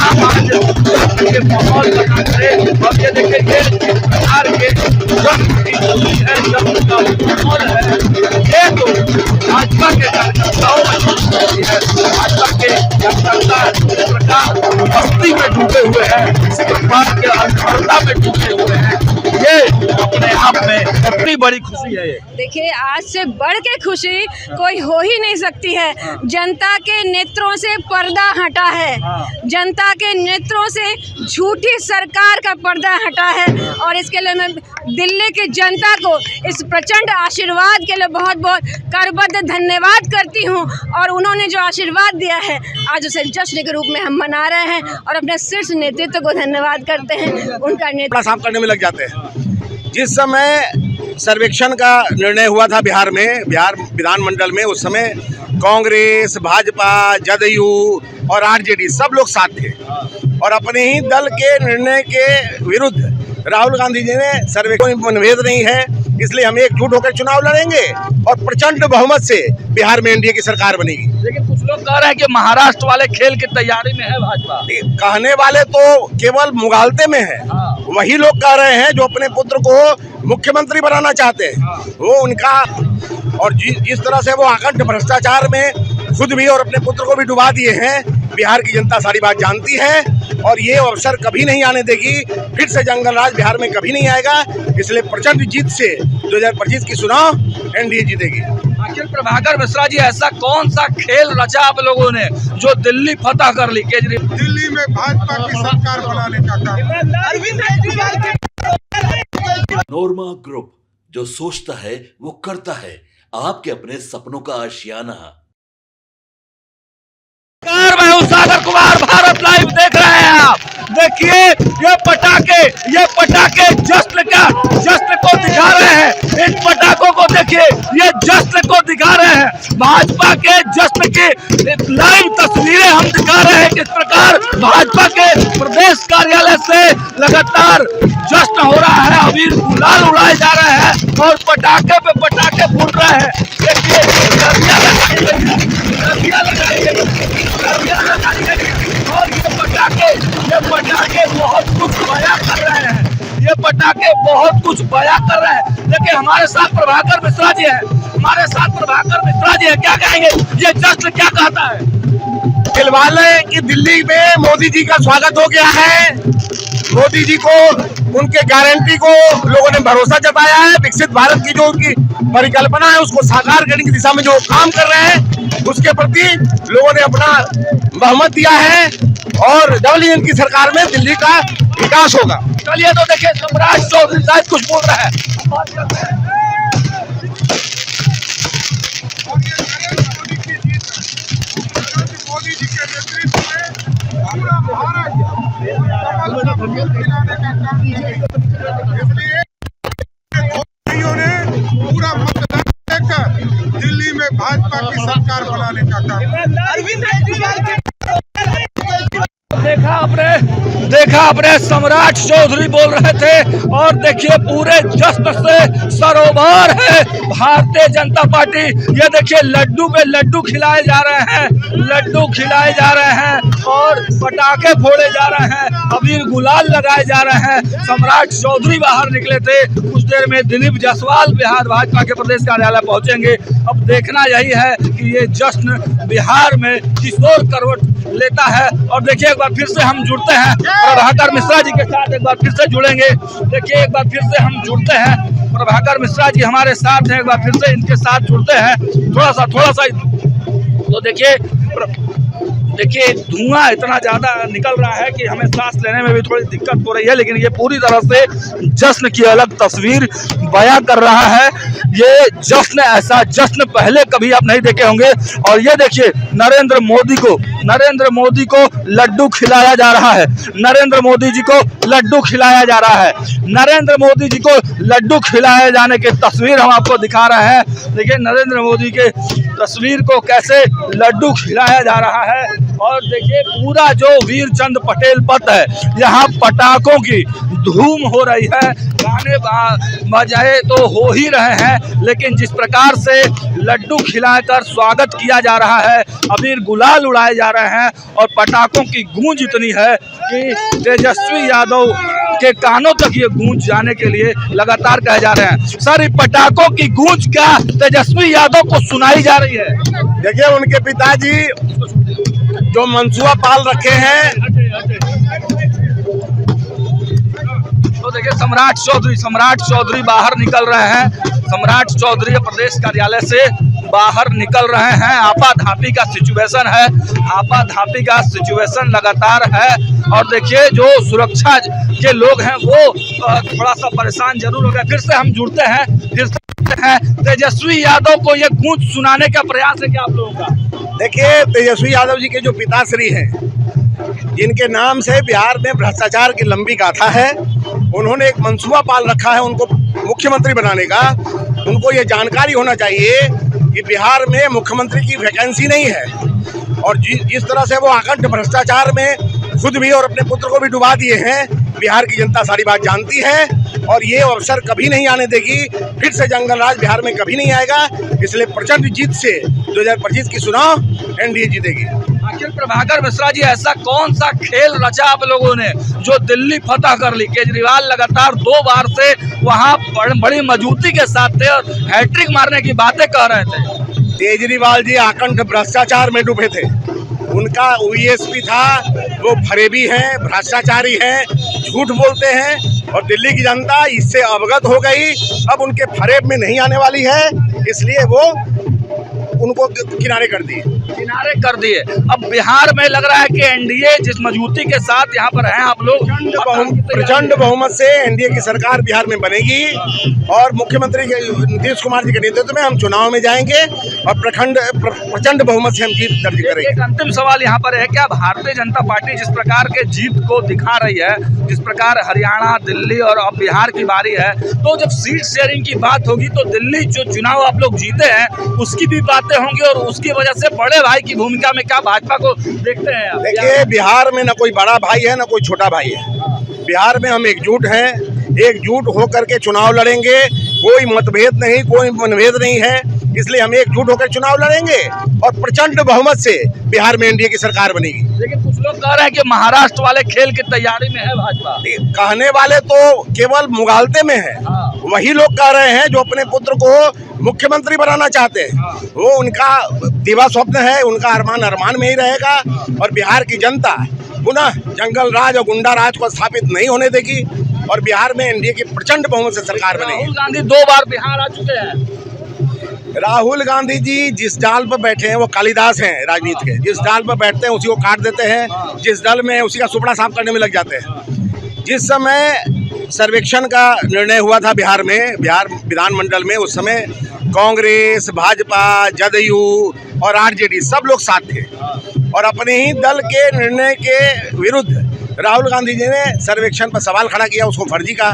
तमाम आज के माहौल बना करे। और ये देखिए ये बिहार के जश्न की खुशी है, जश्न का माहौल है। ये तो भाजपा के कार्यकर्ताओं में है, भाजपा के कार्यकर्ता इस प्रकार मस्ती में डूबे हुए हैं, इस प्रकार के अर्थता में डूबे हुए हैं। ये अपने आप में अपनी बड़ी खुशी है। देखिए आज से बढ़ के खुशी कोई हो ही नहीं सकती है। जनता के नेत्रों से पर्दा हटा है, जनता के नेत्रों से झूठी सरकार का पर्दा हटा है। और इसके लिए मैं दिल्ली की जनता को इस प्रचंड आशीर्वाद के लिए बहुत बहुत करबद्ध धन्यवाद करती हूं। और उन्होंने जो आशीर्वाद दिया है आज उसे जश्न के रूप में हम मना रहे हैं और अपने शीर्ष नेतृत्व को धन्यवाद करते हैं। उनका नेतृत्व साफ करने में लग जाते हैं। जिस समय सर्वेक्षण का निर्णय हुआ था बिहार विधानमंडल में, उस समय कांग्रेस, भाजपा, जदयू और आरजेडी सब लोग साथ थे और अपने ही दल के निर्णय के विरुद्ध राहुल गांधी जी ने सर्वेक्षण में मनभेद नहीं है, इसलिए हम एकजुट होकर चुनाव लड़ेंगे और प्रचंड बहुमत से बिहार में एनडीए की सरकार बनेगी। लेकिन कुछ लोग कह रहे हैं कि महाराष्ट्र वाले खेल की तैयारी में है भाजपा। कहने वाले तो केवल मुगालते में है, वही लोग कह रहे हैं जो अपने पुत्र को मुख्यमंत्री बनाना चाहते हैं। वो उनका और जिस तरह से वो आकंठ भ्रष्टाचार में खुद भी और अपने पुत्र को भी डुबा दिए हैं, बिहार की जनता सारी बात जानती है और ये अवसर कभी नहीं आने देगी। फिर से जंगल राज बिहार में कभी नहीं आएगा, इसलिए प्रचंड जीत से 2025 की चुनाव एनडीए जीतेगी। आखिर प्रभाकर मिश्रा जी, ऐसा कौन सा खेल रचा आप लोगों ने जो दिल्ली फतह कर ली? केजरीवाल दिल्ली में भाजपा की सरकार बनाने का काम। नोरमा ग्रुप, जो सोचता है वो करता है। आपके अपने सपनों का आशियाना। मैं हूं सागर कुमार, भारत लाइव देख रहे हैं आप। देखिए ये पटाखे जश्न को दिखा रहे हैं। इन पटाखों को देखिए, ये जश्न को दिखा रहे हैं। भाजपा के जश्न की लाइव तस्वीरें हम दिखा रहे हैं। किस प्रकार भाजपा के प्रदेश कार्यालय से लगातार जश्न हो रहा है, अबीर गुलाल उड़ाए जा रहे हैं और पटाखे पे पटाखे फूट रहे हैं। देखिए और ये पटाखे बहुत कुछ बयां कर रहे हैं। ये पटाखे बहुत कुछ बयां कर रहे हैं। देखिए हमारे साथ प्रभाकर मिश्रा जी है, क्या कहेंगे? ये जश्न क्या कहता है? फिलहाल कि दिल्ली में मोदी जी का स्वागत हो गया है। मोदी जी को, उनके गारंटी को लोगों ने भरोसा जताया है। विकसित भारत की जो उनकी परिकल्पना है उसको साकार करने की दिशा में जो काम कर रहे हैं उसके प्रति लोगों ने अपना बहुमत दिया है और डबल इंजन की सरकार में दिल्ली का विकास होगा। चलिए तो देखिए सम्राट चौधरी शायद कुछ बोल रहा है। मोदी जी के नेतृत्व में पूरा भारत दिलाने का काम किया। इसलिए ने पूरा मतदान देकर दिल्ली में भाजपा की सरकार बनाने का काम। देखा आपने सम्राट चौधरी बोल रहे थे और देखिए पूरे जश्न से सरोवर है भारतीय जनता पार्टी। ये देखिए लड्डू पे लड्डू खिलाए जा रहे हैं और पटाखे फोड़े जा रहे हैं, अबीर गुलाल लगाए जा रहे हैं। सम्राट चौधरी बाहर निकले थे, कुछ देर में दिलीप जायसवाल बिहार भाजपा के प्रदेश कार्यालय पहुंचेंगे। अब देखना यही है कि ये जश्न बिहार में किशोर करवट लेता है। और देखिए एक बार फिर से हम जुड़ते हैं प्रभाकर मिश्रा जी के साथ, एक बार फिर से जुड़ेंगे। देखिए एक बार फिर से हम जुड़ते हैं, प्रभाकर मिश्रा जी हमारे साथ हैं, एक बार फिर से इनके साथ जुड़ते हैं। थोड़ा सा तो देखिए धुआं इतना ज्यादा निकल रहा है कि हमें सांस लेने में भी थोड़ी दिक्कत हो रही है, लेकिन ये पूरी तरह से जश्न की अलग तस्वीर बयां कर रहा है। ये जश्न, ऐसा जश्न पहले कभी आप नहीं देखे होंगे। और ये देखिए नरेंद्र मोदी को लड्डू खिलाया जा रहा है। नरेंद्र मोदी जी को लड्डू खिलाए जाने की तस्वीर हम आपको दिखा रहे हैं। देखिए नरेंद्र मोदी के तस्वीर को कैसे लड्डू खिलाया जा रहा है। और देखिए पूरा जो वीरचंद पटेल पथ है, यहाँ पटाखों की धूम हो रही है, गाने बजाए तो हो ही रहे हैं, लेकिन जिस प्रकार से लड्डू खिलाकर स्वागत किया जा रहा है, अबीर गुलाल उड़ाए जा रहे हैं और पटाखों की गूंज इतनी है कि तेजस्वी यादव के कानों तक ये गूंज जाने के लिए लगातार कहे जा रहे हैं। सर, ये पटाखों की गूंज क्या तेजस्वी यादव को सुनाई जा रही है? देखिए, उनके पिताजी जो मंसूबा पाल रखे हैं, तो देखिए सम्राट चौधरी बाहर निकल रहे हैं। सम्राट चौधरी प्रदेश कार्यालय से बाहर निकल रहे हैं। आपाधापी का सिचुएशन है, आपाधापी का सिचुएशन लगातार है। और देखिए जो सुरक्षा के लोग हैं वो थोड़ा सा परेशान जरूर हो गए। फिर से हम जुड़ते हैं तेजस्वी यादव को ये गूंज सुनाने का प्रयास है क्या आप लोगों का? देखिए, तेजस्वी यादव जी के जो पिताश्री हैं, जिनके नाम से बिहार में भ्रष्टाचार की लंबी गाथा है, उन्होंने एक मंसूबा पाल रखा है उनको मुख्यमंत्री बनाने का। उनको ये जानकारी होना चाहिए कि बिहार में मुख्यमंत्री की वैकेंसी नहीं है और जिस तरह से वो आकंठ भ्रष्टाचार में खुद भी और अपने पुत्र को भी डुबा दिए हैं, बिहार की जनता सारी बात जानती है और ये अवसर कभी नहीं आने देगी। फिर से जंगल राज बिहार में कभी नहीं आएगा, इसलिए प्रचंड जीत से 2025 की चुनाव एनडीए जीतेगी। आखिर प्रभाकर मिश्रा जी, ऐसा कौन सा खेल रचा आप लोगों ने जो दिल्ली फतह कर ली? केजरीवाल लगातार 2 बार से वहां बड़ी मजबूती के साथ थे और हैट्रिक मारने की बातें कह रहे थे। केजरीवाल जी आकंठ भ्रष्टाचार में डूबे थे। उनका वीएसपी था, वो फरेबी हैं, भ्रष्टाचारी हैं, झूठ बोलते हैं और दिल्ली की जनता इससे अवगत हो गई। अब उनके फरेब में नहीं आने वाली है, इसलिए वो उनको किनारे कर दिए। अब बिहार में लग रहा है कि एनडीए जिस मजबूती के साथ यहाँ पर हैं आप लोग, प्रचंड बहुमत से एनडीए की सरकार बिहार में बनेगी और मुख्यमंत्री नीतीश कुमार जी के नेतृत्व में हम चुनाव में जाएंगे और प्रचंड बहुमत से हम जीत दर्ज करेंगे। एक अंतिम सवाल यहाँ पर है, क्या भारतीय जनता पार्टी जिस प्रकार के जीत को दिखा रही है, जिस प्रकार हरियाणा, दिल्ली और अब बिहार की बारी है, तो जब सीट शेयरिंग की बात होगी तो दिल्ली जो चुनाव आप लोग जीते हैं उसकी भी बातें होंगी और उसकी वजह से बड़े भाई की भूमिका में क्या भाजपा को देखते हैं आप? देखिए, बिहार में न कोई बड़ा भाई है न कोई छोटा भाई है। बिहार में हम एकजुट हैं, एकजुट होकर के चुनाव लड़ेंगे। कोई मतभेद नहीं, कोई मनभेद नहीं है, इसलिए हम एकजुट होकर चुनाव लड़ेंगे और प्रचंड बहुमत से बिहार में एनडीए की सरकार बनेगी। लेकिन कुछ लोग कह रहे हैं कि महाराष्ट्र वाले खेल की तैयारी में है भाजपा। कहने वाले तो केवल मुगालते में है। वही लोग कह रहे हैं जो अपने पुत्र को मुख्यमंत्री बनाना चाहते हैं। वो उनका दिवा स्वप्न है, उनका अरमान में ही रहेगा और बिहार की जनता पुनः जंगल राज और गुंडा राज को स्थापित नहीं होने देगी और बिहार में एनडीए की प्रचंड बहुमत से सरकार बनेगी। राहुल गांधी 2 बार बिहार आ चुके हैं। राहुल गांधी जी जिस डाल पर बैठे हैं वो कालिदास हैं राजनीति के। जिस डाल पर बैठते हैं उसी को काट देते हैं, जिस दल में उसी का सुपड़ा साफ करने में लग जाते हैं। जिस समय सर्वेक्षण का निर्णय हुआ था बिहार विधानमंडल में, उस समय कांग्रेस, भाजपा, जदयू और आरजेडी सब लोग साथ थे और अपने ही दल के निर्णय के विरुद्ध राहुल गांधी जी ने सर्वेक्षण पर सवाल खड़ा किया, उसको फर्जी कहा।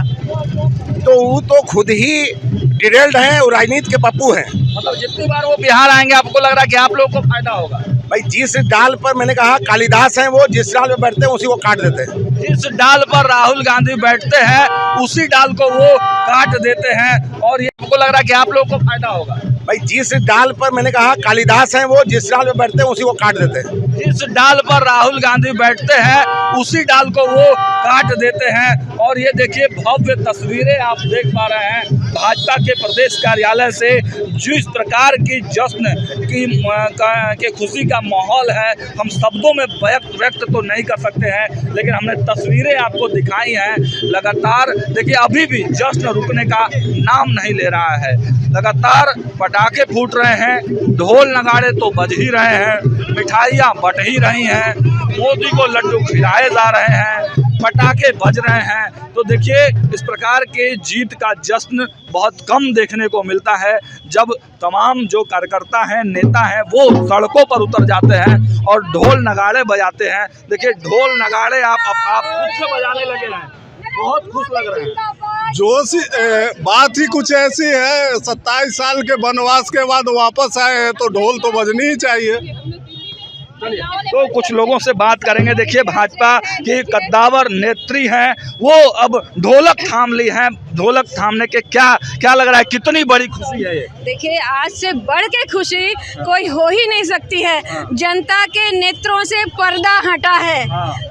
तो वो तो खुद ही डिटेल्ड हैं, वो राजनीति के पप्पू हैं। मतलब जितनी बार वो बिहार आएंगे आपको लग रहा है कि आप लोगों को फायदा होगा? भाई, जिस डाल पर मैंने कहा कालिदास हैं, वो जिस डाल पर बैठते हैं उसी को काट देते हैं। जिस डाल पर राहुल गांधी बैठते हैं उसी डाल को वो काट देते हैं और ये आपको लग रहा है कि आप लोगों को फायदा होगा? भाई, जिस डाल पर मैंने कहा कालिदास हैं, वो जिस डाल पर बैठते हैं उसी को काट देते हैं। जिस डाल पर राहुल गांधी बैठते हैं उसी डाल को वो काट देते हैं और ये देखिए भव्य तस्वीरें आप देख पा रहे हैं भाजपा के प्रदेश कार्यालय से। जिस प्रकार की जश्न की खुशी का माहौल है, हम शब्दों में व्यक्त तो नहीं कर सकते हैं, लेकिन हमने तस्वीरें आपको दिखाई हैं। लगातार देखिए अभी भी जश्न रुकने का नाम नहीं ले रहा है। लगातार पटाखे फूट रहे हैं, ढोल नगाड़े तो बज ही रहे हैं, मिठाइयाँ बट ही रही हैं, मोदी को लड्डू खिलाए जा रहे हैं, पटाखे बज रहे हैं। तो देखिए इस प्रकार के जीत का जश्न बहुत कम देखने को मिलता है जब तमाम जो कार्यकर्ता हैं, नेता हैं, वो सड़कों पर उतर जाते हैं और ढोल नगाड़े बजाते हैं। देखिए ढोल नगाड़े आप खुद से बजाने लगे हैं, बहुत खुश लग रहे हैं। जोश बात ही कुछ ऐसी है, 27 साल के वनवास के बाद वापस आए हैं तो ढोल तो बजनी ही चाहिए। तो कुछ लोगों से बात करेंगे। देखिए, भाजपा की कद्दावर नेत्री हैं, वो अब ढोलक थाम ली हैं। ढोलक थामने के क्या लग रहा है, कितनी बड़ी खुशी है ये? देखिए, आज से बढ़ के खुशी कोई हो ही नहीं सकती है। जनता के नेत्रों से पर्दा हटा है,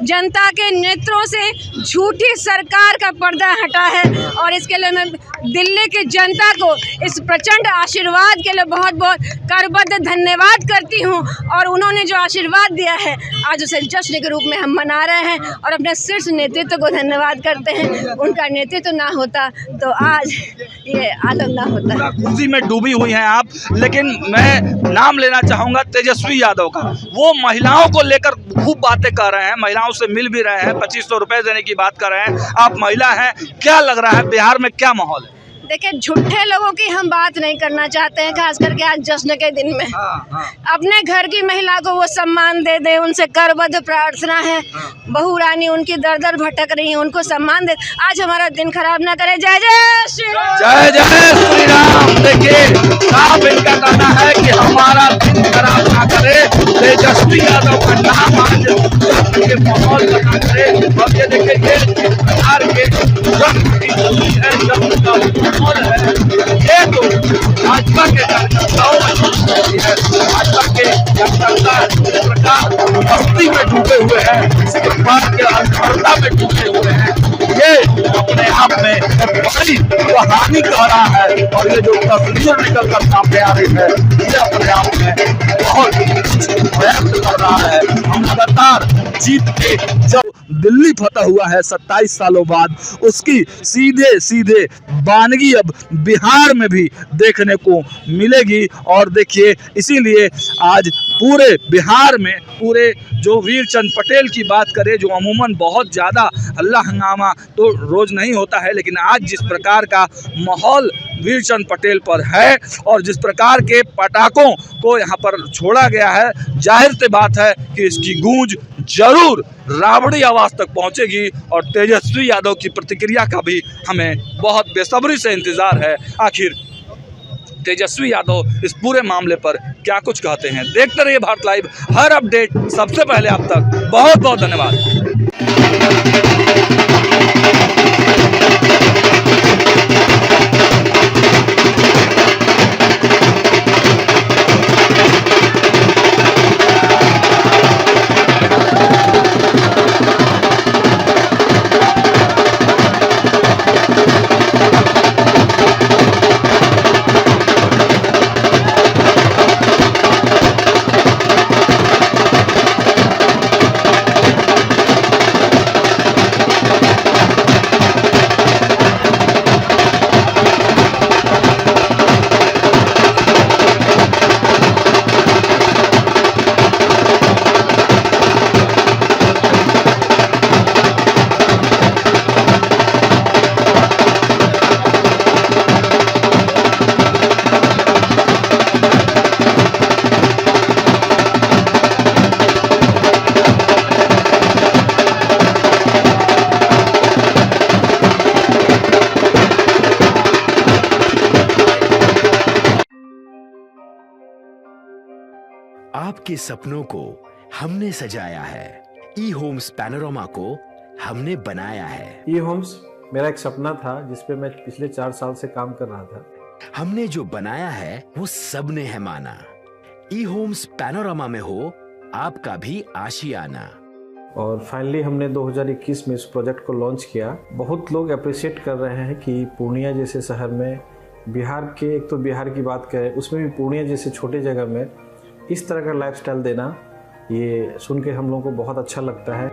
जनता के नेत्रों से झूठी सरकार का पर्दा हटा है, और इसके लिए मैं दिल्ली की जनता को इस प्रचंड आशीर्वाद के लिए बहुत बहुत करबद्ध धन्यवाद करती हूं। और उन्होंने जो आशीर्वाद दिया है, आज उसे जश्न के रूप में हम मना रहे हैं और अपने शीर्ष नेतृत्व को धन्यवाद करते हैं। उनका नेतृत्व ना होता तो आज ये आलम ना होता। खुशी में डूबी हुई हैं आप, लेकिन मैं नाम लेना चाहूँगा तेजस्वी यादव का। वो महिलाओं को लेकर खूब बातें कर रहे हैं, महिलाओं से मिल भी रहे हैं, 2500 रुपये देने की बात कर रहे हैं। आप महिला हैं, क्या लग रहा है बिहार में क्या माहौल है? देखिए, झूठे लोगों की हम बात नहीं करना चाहते हैं, खास करके आज जश्न के दिन में। अपने घर की महिला को वो सम्मान दे दे, उनसे करबद्ध प्रार्थना है। बहू रानी उनकी दर दर भटक रही है, उनको सम्मान दे। आज हमारा दिन खराब ना करे। जय जय श्री राम। जय जय श्री राम। देखिए, साफ इनका कहना है कि हमारा दिन खराब ना करे। तेजस्वी यादव का नाम आज के माहौल बना करे। और ये देखिए, ये बिहार के जश्न की खुशी है, जश्न का माहौल है। ये तो भाजपा के कार्यकर्ताओं में खुशी है। भाजपा के कार्यकर्ता इस प्रकार मस्ती में डूबे हुए हैं, इस प्रकार के अंधकारता में डूबे हुए हैं। ये अपने आप में बड़ी कहानी कह रहा है, और ये जो तस्वीर निकल कर सामने आ रही है, ये अपने आप में बहुत व्यक्त कर रहा है। हम लगातार जीत के जब दिल्ली फतह हुआ है 27 सालों बाद, उसकी सीधे बानगी अब बिहार में भी देखने को मिलेगी। और देखिए, इसीलिए आज पूरे बिहार में, पूरे जो वीरचंद पटेल की बात करें, जो अमूमन बहुत ज़्यादा हल्ला हंगामा तो रोज़ नहीं होता है, लेकिन आज जिस प्रकार का माहौल वीरचंद पटेल पर है और जिस प्रकार के पटाखों को यहाँ पर छोड़ा गया है, जाहिर सी बात है कि इसकी गूंज जरूर रावड़ी आवाज़ तक पहुँचेगी। और तेजस्वी यादव की प्रतिक्रिया का भी हमें बहुत बेसब्री से इंतज़ार है। आखिर तेजस्वी यादव इस पूरे मामले पर क्या कुछ कहते हैं। देखते रहिए भारत लाइव, हर अपडेट सबसे पहले आप तक। बहुत बहुत धन्यवाद। आपके सपनों को हमने सजाया है, ई होम्स पैनोरामा को हमने बनाया है। ई होम्स मेरा एक सपना था जिसपे मैं पिछले 4 साल से काम कर रहा था। हमने जो बनाया है वो सबने है माना। ई होम्स पैनोरामा में हो आपका भी आशियाना। और फाइनली हमने 2021 में इस प्रोजेक्ट को लॉन्च किया। बहुत लोग अप्रिशिएट कर रहे हैं कि पूर्णिया जैसे शहर में, बिहार के, एक तो बिहार की बात करें उसमें भी पूर्णिया जैसे छोटे जगह में इस तरह का लाइफस्टाइल देना, ये सुन के हम लोगों को बहुत अच्छा लगता है।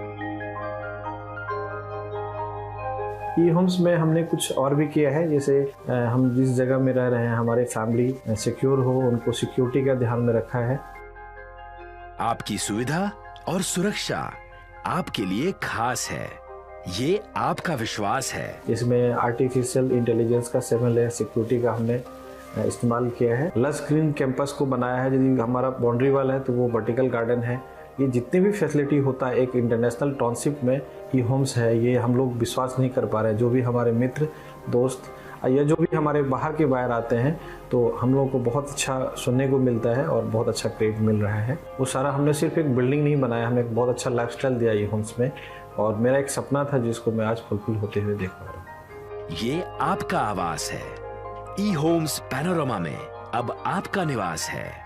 ई होम्स में हमने कुछ और भी किया है, जैसे हम जिस जगह में रह रहे हैं हमारे फैमिली सिक्योर हो, उनको सिक्योरिटी का ध्यान में रखा है। आपकी सुविधा और सुरक्षा आपके लिए खास है, ये आपका विश्वास है। इसमें आर्टिफिशियल इंटेलिजेंस का 7 लेयर सिक्योरिटी का हमने इस्तेमाल किया है। लस ग्रीन कैंपस को बनाया है। यदि हमारा बाउंड्री वाल है तो वो वर्टिकल गार्डन है। ये जितनी भी फैसिलिटी होता है एक इंटरनेशनल टाउनशिप में ई होम्स है, ये हम लोग विश्वास नहीं कर पा रहे हैं। जो भी हमारे मित्र दोस्त या जो भी हमारे बाहर के बायर आते हैं तो हम लोगों को बहुत अच्छा सुनने को मिलता है और बहुत अच्छा क्रेडिट मिल रहा है। वो सारा हमने सिर्फ एक बिल्डिंग नहीं बनाया, हमें एक बहुत अच्छा लाइफस्टाइल दिया ये होम्स में, और मेरा एक सपना था जिसको मैं आज फुलफिल होते हुए देख पा रहा हूँ। ये आपका आवास है। ई होम्स पैनोरमा में अब आपका निवास है।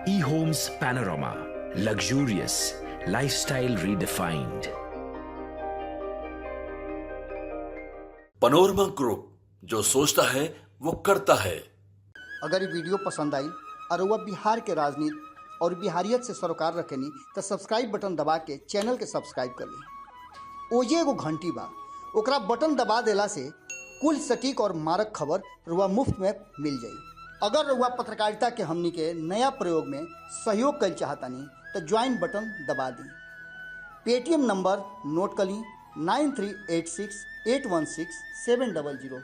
E homes Panorama, luxurious lifestyle redefined. Panorama group, जो सोचता है वो करता है। अगर ये वीडियो पसंद आई और वह बिहार के राजनीति और बिहारियत से सरोकार रखेनी तो सब्सक्राइब बटन दबा के चैनल के सब्सक्राइब कर ली। ओजे एगो घंटी बा, ओकरा बटन दबा देला से कुल सटीक और मारक खबर रुआ मुफ्त में मिल जाई। अगर रुआ पत्रकारिता के हमनी के नया प्रयोग में सहयोग कर चाहतानी तो ज्वाइन बटन दबा दी। पेटीएम नंबर नोट कर ली 9386816700।